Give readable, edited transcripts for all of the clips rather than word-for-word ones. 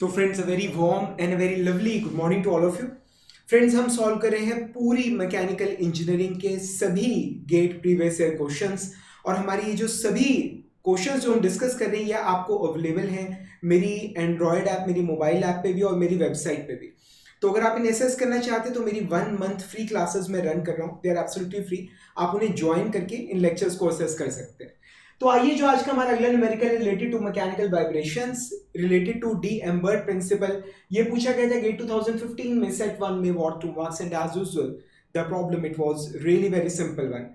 तो friends, a very warm and a very lovely good morning to all of you. Friends, हम solve कर रहे हैं पूरी मैकेनिकल इंजीनियरिंग के सभी गेट प्रीवियस ईयर क्वेश्चंस। और हमारी ये जो सभी क्वेश्चंस जो हम डिस्कस कर रहे हैं ये आपको अवेलेबल हैं मेरी एंड्रॉयड ऐप, मेरी मोबाइल ऐप पे भी और मेरी वेबसाइट पे भी। तो अगर आप इन्हें एसेस करना चाहते हैं तो मेरी 1 मंथ फ्री क्लासेस में रन कर रहा हूँ, दे आर एब्सोल्युटली फ्री। आप उन्हें ज्वाइन करके इन लेक्चर्स को असेस कर सकते हैं। तो आइए, जो आज का हमारा अगला numerical related to mechanical vibrations related to d'Alembert principle, ये पूछा गया था गेट 2015 में सेट 1 में what two marks and as usual the problem it was really very simple one.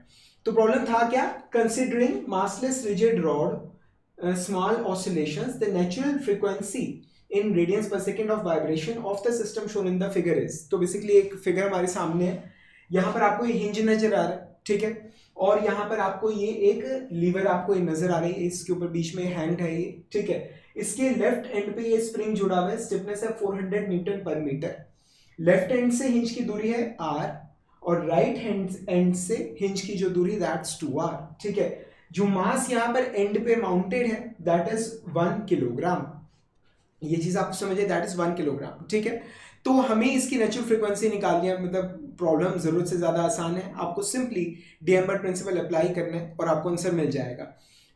तो प्रॉब्लम था क्या? Considering massless rigid rod small oscillations the natural frequency in radians per second of vibration of the system shown in the figure is. तो basically एक figure हमारे सामने है, यहाँ पर आपको ये हिंज नजर आ रहा है, ठीक है, और यहाँ पर आपको ये एक लीवर आपको ये नजर आ रही है, इसके ऊपर बीच में हैंड है ये, ठीक है। इसके लेफ्ट एंड पे ये स्प्रिंग जुड़ा हुआ है, स्टिफनेस है 400 न्यूटन पर मीटर। लेफ्ट एंड से हिंज की दूरी है r और राइट एंड से हिंज की जो दूरी दैट्स 2r, ठीक है। जो मास यहाँ पर एंड पे माउंटेड है दैट इज 1 किलोग्राम। ये चीज आप समझिए, दैट इज 1 किलोग्राम, ठीक है। तो हमें इसकी नेचुरल फ्रीक्वेंसी निकालनी है, मतलब प्रॉब्लम जरूरत से ज्यादा आसान है। आपको सिंपली डीएम्बर्ट प्रिंसिपल अप्लाई करना है और आपको आंसर मिल जाएगा।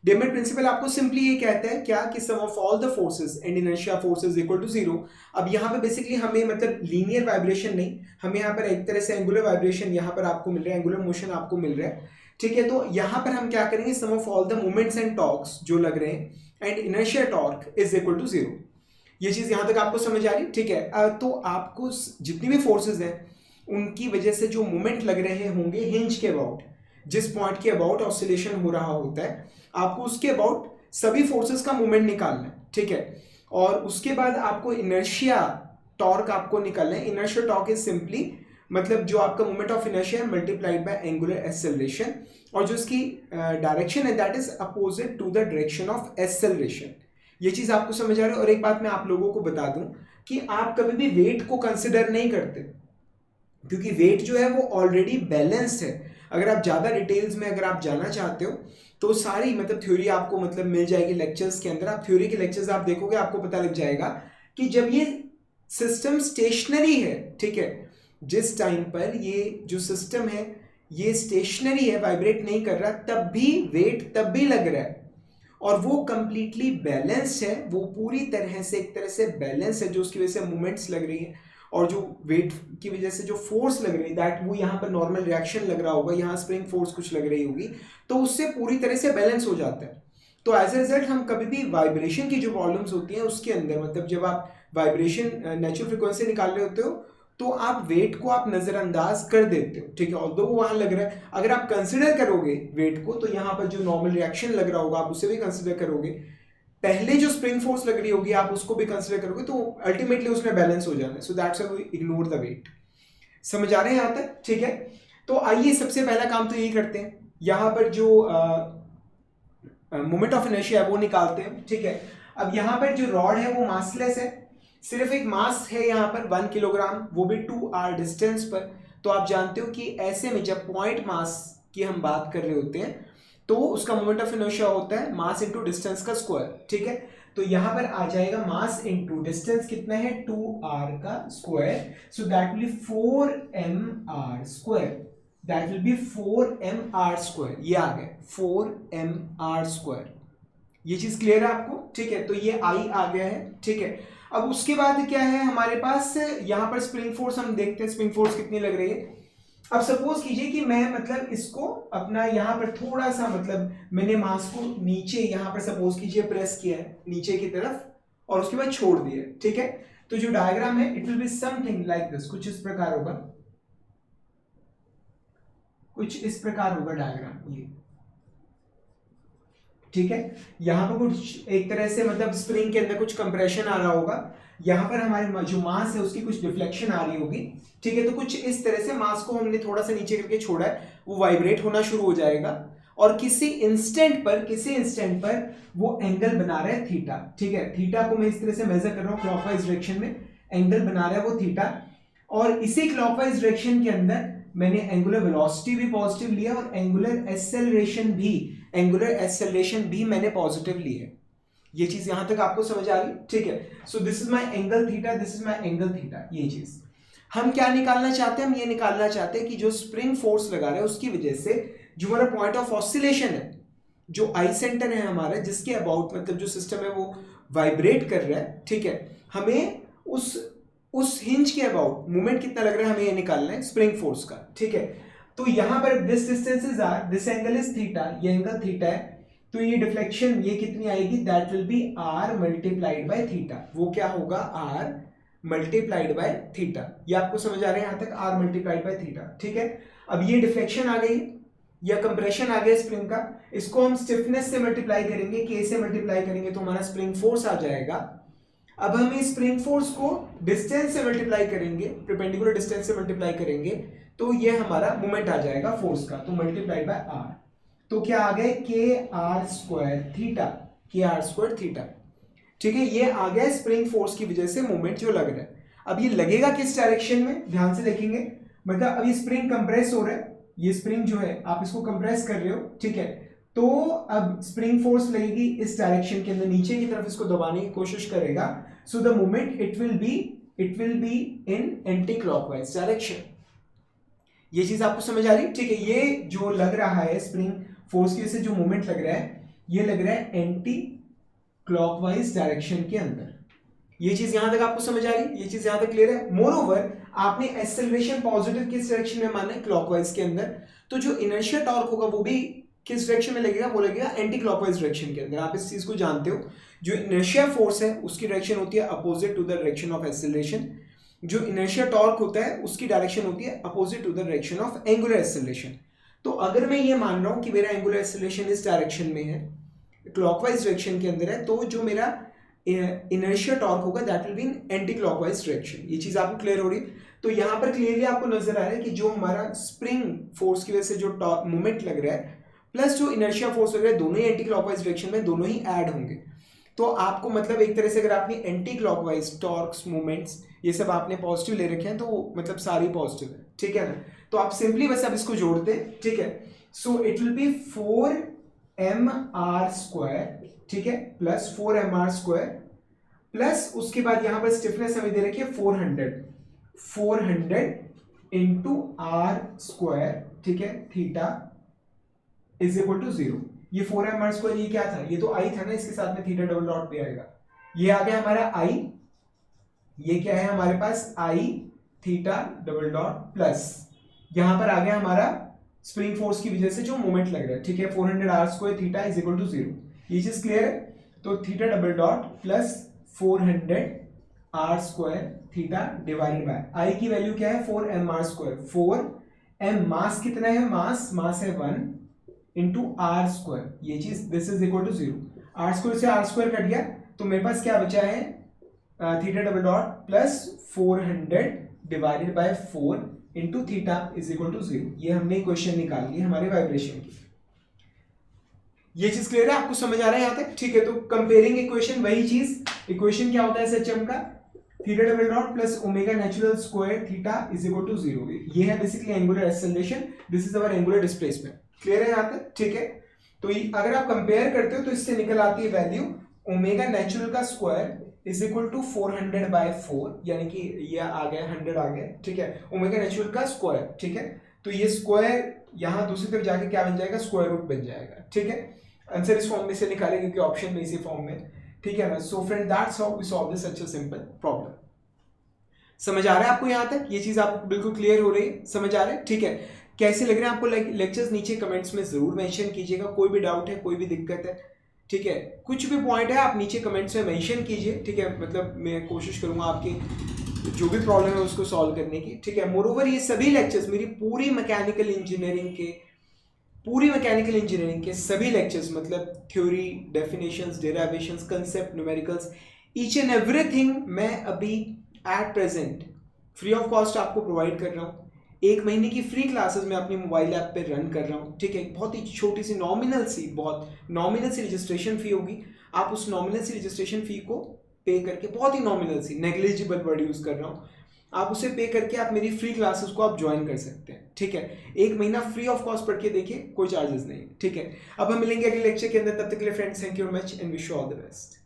डीएम्बर्ट प्रिंसिपल आपको सिंपली ये कहता है क्या कि sum of all the forces and inertia forces equal to 0। अब यहाँ पे बेसिकली हमें मतलब लीनियर वाइब्रेशन नहीं, हमें यहाँ पर एक तरह से एंगुलर वाइब्रेशन यहाँ पर आपको मिल रहा है, एंगुलर मोशन आपको मिल रहा है, ठीक है। तो यहाँ पर हम क्या करेंगे, sum of all the moments and torques जो लग रहे हैं and inertia torque is equal to 0। ये चीज यहां तक आपको समझ आ रही, ठीक है। तो आपको जितनी भी फोर्सेस हैं उनकी वजह से जो मोमेंट लग रहे होंगे हिंज के अबाउट, जिस पॉइंट के अबाउट ऑसिलेशन हो रहा होता है, आपको उसके अबाउट सभी फोर्सेस का मोमेंट निकालना है, ठीक है। और उसके बाद आपको इनर्शिया टॉर्क आपको निकालना है। इनर्शिया टॉर्क इज सिंपली मतलब जो आपका मोमेंट ऑफ इनर्शिया है मल्टीप्लाइड बाय एंगुलर एक्सेलरेशन, और जो इसकी डायरेक्शन है that is opposite to the direction of acceleration. ये चीज आपको समझ आ रही है। और एक बात मैं आप लोगों को बता दूं कि आप कभी भी वेट को कंसिडर नहीं करते, क्योंकि वेट जो है वो ऑलरेडी बैलेंस्ड है। अगर आप ज्यादा डिटेल्स में अगर आप जाना चाहते हो तो सारी मतलब थ्योरी आपको मतलब मिल जाएगी लेक्चर्स के अंदर। आप थ्योरी के लेक्चर्स आप देखोगे, आपको पता लग जाएगा कि जब ये सिस्टम स्टेशनरी है, ठीक है, जिस टाइम पर ये जो सिस्टम है ये स्टेशनरी है, वाइब्रेट नहीं कर रहा, तब भी वेट तब भी लग रहा है और वो कंप्लीटली बैलेंस्ड है। वो पूरी तरह से एक तरह से बैलेंस है, जो उसकी वजह से मूवमेंट्स लग रही है और जो वेट की वजह से जो फोर्स लग रही है दैट वो यहाँ पर नॉर्मल रिएक्शन लग रहा होगा, यहाँ स्प्रिंग फोर्स कुछ लग रही होगी, तो उससे पूरी तरह से बैलेंस हो जाता है। तो एज ए रिजल्ट हम कभी भी वाइब्रेशन की जो प्रॉब्लम्स होती हैं उसके अंदर मतलब जब आप वाइब्रेशन नेचुरल फ्रिक्वेंसी निकाल रहे होते हो तो आप वेट को आप नजरअंदाज कर देते हो, ठीक है, ऑल्दो वो वहां लग रहा है। अगर आप कंसिडर करोगे वेट को तो यहाँ पर जो नॉर्मल रिएक्शन लग रहा होगा आप उसे भी कंसिडर करोगे, पहले जो स्प्रिंग फोर्स लग रही होगी आप उसको भी कंसिडर करोगे, तो अल्टीमेटली उसमें बैलेंस हो जाना है। So that's why we ignore the weight. समझ आ रहे हैं यहाँ तक, ठीक है। तो आइए सबसे पहला काम तो यही करते हैं, यहाँ पर जो मोमेंट ऑफ इनर्शिया है वो निकालते हैं, ठीक है। अब यहाँ पर जो रॉड है वो मासलेस है, सिर्फ एक मास है यहाँ पर 1 किलोग्राम, वो भी 2r डिस्टेंस पर। तो आप जानते हो कि ऐसे में जब पॉइंट मास की हम बात कर रहे होते हैं तो उसका मोमेंट ऑफ इनर्शिया होता है मास इनटू डिस्टेंस का स्क्वायर, ठीक है। तो यहाँ पर आ जाएगा मास इनटू डिस्टेंस कितना है 2r का square, so that will B 4mr square, that will B 4mr square. ये आ गया 4mr स्क्वायर। ये चीज क्लियर है आपको, ठीक है। तो ये आई आ गया है, ठीक है। अब उसके बाद क्या है हमारे पास, यहाँ पर स्प्रिंग फोर्स हम देखते हैं स्प्रिंग फोर्स कितनी लग रही है। अब सपोज कीजिए कि मैं मतलब इसको अपना यहाँ पर थोड़ा सा मतलब मैंने मास को नीचे यहाँ पर सपोज कीजिए प्रेस किया है नीचे की तरफ और उसके बाद छोड़ दिया, ठीक है। तो जो डायग्राम है it will be something like this, कुछ इस प्रकार होगा, कुछ इस प्रकार होगा डायग्राम ये, ठीक है। यहां पर कुछ एक तरह से मतलब स्प्रिंग के अंदर कुछ कंप्रेशन आ रहा होगा, यहाँ पर हमारे जो मास है उसकी कुछ डिफ्लेक्शन आ रही होगी, ठीक है। तो कुछ इस तरह से मास को हमने थोड़ा सा नीचे करके छोड़ा है, वो वाइब्रेट होना शुरू हो जाएगा और किसी इंस्टेंट पर वो एंगल बना रहा है थीटा, ठीक है। थीटा को मैं इस तरह से मेजर कर रहा हूँ क्लॉकवाइज डायरेक्शन में, एंगल बना रहा है वो थीटा, और इसी क्लॉकवाइज डायरेक्शन के अंदर मैंने एंगुलर वेलोसिटी भी पॉजिटिव लिया और एंगुलर एक्सेलरेशन भी मैंने पॉजिटिव ली है। ये चीज यहां तक आपको समझ आ रही, ठीक है। So this is my angle theta, this is my angle theta. ये चीज हम क्या निकालना चाहते हैं, हम ये निकालना चाहते हैं कि जो स्प्रिंग फोर्स लगा रहा है उसकी वजह से जो हमारा पॉइंट ऑफ ऑसिलेशन है, जो आई सेंटर है हमारा, जिसके अबाउट मतलब जो सिस्टम है वो वाइब्रेट कर रहा है, ठीक है, हमें उस हिंज के अबाउट मोमेंट कितना लग रहा है हमें ये निकालना है स्प्रिंग फोर्स का, ठीक है। तो यहां पर this distance is R, this angle is theta, ये एंगल थीटा है, तो ये डिफ्लेक्शन ये कितनी आएगी, that will be R multiplied by theta. वो क्या होगा, आर मल्टीप्लाइड बाय थीटा। ये आपको समझ आ रहा है यहां तक, आर मल्टीप्लाइड बाय थीटा, ठीक है। अब ये डिफ्लेक्शन आ गई या कंप्रेशन आ गया स्प्रिंग का, इसको हम स्टिफनेस से मल्टीप्लाई करेंगे, के से मल्टीप्लाई करेंगे तो हमारा स्प्रिंग फोर्स आ जाएगा। अब हम इस स्प्रिंग फोर्स को डिस्टेंस से मल्टीप्लाई करेंगे, परपेंडिकुलर डिस्टेंस से मल्टीप्लाई करेंगे, तो ये हमारा मोमेंट आ जाएगा फोर्स का, तो मल्टीप्लाई बाय आर। तो क्या आ गए, के आर स्क्वायर थीटा, के आर स्क्वायर थीटा, ठीक है। ये आ गया स्प्रिंग फोर्स की वजह से मोमेंट जो लग रहा है। अब ये लगेगा किस डायरेक्शन में, ध्यान से देखेंगे, मतलब अभी स्प्रिंग कंप्रेस हो रहा है, ये स्प्रिंग जो है आप इसको कंप्रेस कर रहे हो, ठीक है, तो अब स्प्रिंग फोर्स लगेगी इस डायरेक्शन के अंदर, नीचे की तरफ इसको दबाने की कोशिश करेगा, so the moment it will be in anti clockwise direction. ये चीज आपको समझ आ रही, ठीक है। ये जो लग रहा है स्प्रिंग फोर्स की वजह से जो मोमेंट लग रहा है, ये लग रहा है एंटी क्लॉकवाइज डायरेक्शन के अंदर। ये चीज यहां तक आपको समझ आ रही, ये चीज यहां तक क्लियर है। मोर ओवर आपने एक्सेलरेशन पॉजिटिव किस डायरेक्शन में माना है, क्लॉकवाइज के अंदर, तो जो इनर्शिया टॉर्क होगा वो भी किस डायरेक्शन में लगेगा, वो लगेगा एंटी क्लॉकवाइज डायरेक्शन के अंदर। आप इस चीज को जानते हो, जो इनर्शिया फोर्स है उसकी डायरेक्शन होती है opposite to the direction of acceleration, जो इनर्शिया टॉर्क होता है उसकी डायरेक्शन होती है opposite to the direction of angular acceleration. तो अगर मैं ये मान रहा हूं कि मेरा एंगुलर एक्सेलरेशन इस डायरेक्शन में है, क्लॉकवाइज डायरेक्शन के अंदर है, तो जो मेरा इनर्शिया टॉर्क होगा that will be in anti clockwise direction. ये चीज आपको क्लियर हो रही, तो यहां पर क्लियरली आपको नजर आ रहा है कि जो हमारा स्प्रिंग फोर्स की वजह से जो मोमेंट लग रहा है प्लस जो इनर्शिया फोर्स लग रहा है, दोनों ही एंटी क्लॉकवाइज डायरेक्शन में, दोनों ही ऐड होंगे। तो आपको मतलब एक तरह से अगर आपने एंटी क्लॉकवाइज टॉर्क्स मोमेंट्स ये सब आपने पॉजिटिव ले रखे हैं, तो मतलब सारी पॉजिटिव है, ठीक है ना। तो आप सिंपली बस अब इसको जोड़ते हैं, ठीक है। So it will be 4mr square, ठीक है, प्लस 4mr स्क्वायर, प्लस उसके बाद यहां पर स्टिफनेस हमें दे रखी है 400 इंटू आर स्क्वायर, ठीक है, थीटा इज इक्वल टू 0। ये 4mr स्क्वायर ये क्या था, ये तो आई था ना, इसके साथ में थीटा डबल डॉट भी आएगा, ये आ गया हमारा आई, ये क्या है हमारे पास आई थीटा डबल डॉट, प्लस यहां पर आ गया हमारा स्प्रिंग फोर्स की वजह से जो मोमेंट लग रहा है, ठीक है, 400 R square theta is equal to 0। ये चीज क्लियर है। तो theta double dot plus 400 R square theta divided by I की वैल्यू क्या है, 4mr स्क्वायर, 4m मास कितना है, मास है 1 इंटू आर स्क्वायर, ये चीज this is equal to 0। R square से आर स्क्वायर कट गया, तो मेरे पास क्या बचा है, theta double dot plus 400 divided by 4 into theta is equal to 0। ये हमने इक्वेशन निकाल ली हमारे वाइब्रेशन की। ये चीज क्लियर है, आपको समझ आ रहा है यहां तक, ठीक है। तो कंपेयरिंग इक्वेशन वही चीज, इक्वेशन क्या होता है एसएचएम का, theta double dot plus omega natural square theta is equal to 0। ये है basically angular acceleration, this is our angular displacement. Clear है यहां तक, ठीक है। तो अगर आप कंपेयर करते हो तो इससे निकल आती है वैल्यू ओमेगा नेचुरल का square is equal to 400 by 4, यानी कि ये आ गया 100 आ गया, ठीक है, ओमेगा नेचुरल का स्क्वायर, ठीक है। तो ये स्क्वायर यहां दूसरी तरफ जाके क्या बन जाएगा, स्क्वायर रूट बन जाएगा, ठीक है। आंसर इस फॉर्म में से निकाले क्योंकि ऑप्शन में इसी फॉर्म में, ठीक है ना। So friend that's how we solve this such a simple problem. समझ आ रहा है आपको यहां तक, ये चीज आपको बिल्कुल क्लियर हो रही है, समझ आ रहा है, ठीक है। कैसे लग रहे हैं आपको लेक्चर्स, नीचे कमेंट्स में जरूर मेंशन कीजिएगा, कोई भी डाउट है, कोई भी दिक्कत है, ठीक है, कुछ भी पॉइंट है आप नीचे कमेंट्स में मेंशन कीजिए, ठीक है। मतलब मैं कोशिश करूंगा आपकी जो भी प्रॉब्लम है उसको सॉल्व करने की, ठीक है। मोरोवर ये सभी लेक्चर्स मेरी पूरी मैकेनिकल इंजीनियरिंग के सभी लेक्चर्स, मतलब theory, definitions, derivations, concept, numericals, each and everything मैं अभी at present free of cost आपको प्रोवाइड कर रहा हूँ। 1 महीने की फ्री क्लासेस मैं अपनी मोबाइल ऐप पे रन कर रहा हूँ, ठीक है। बहुत ही छोटी सी बहुत नॉमिनल सी रजिस्ट्रेशन फी होगी, आप उस नॉमिनल सी रजिस्ट्रेशन फी को पे करके, बहुत ही नॉमिनल सी, नेग्लिजिबल वर्ड यूज कर रहा हूँ, आप उसे पे करके आप मेरी फ्री क्लासेस को आप ज्वाइन कर सकते हैं, ठीक है। 1 महीना फ्री ऑफ कॉस्ट पढ़ के देखिए, कोई चार्जेस नहीं, ठीक है। अब हम मिलेंगे अगले लेक्चर के अंदर, तब तक के लिए friends thank you very much and wish you all the best.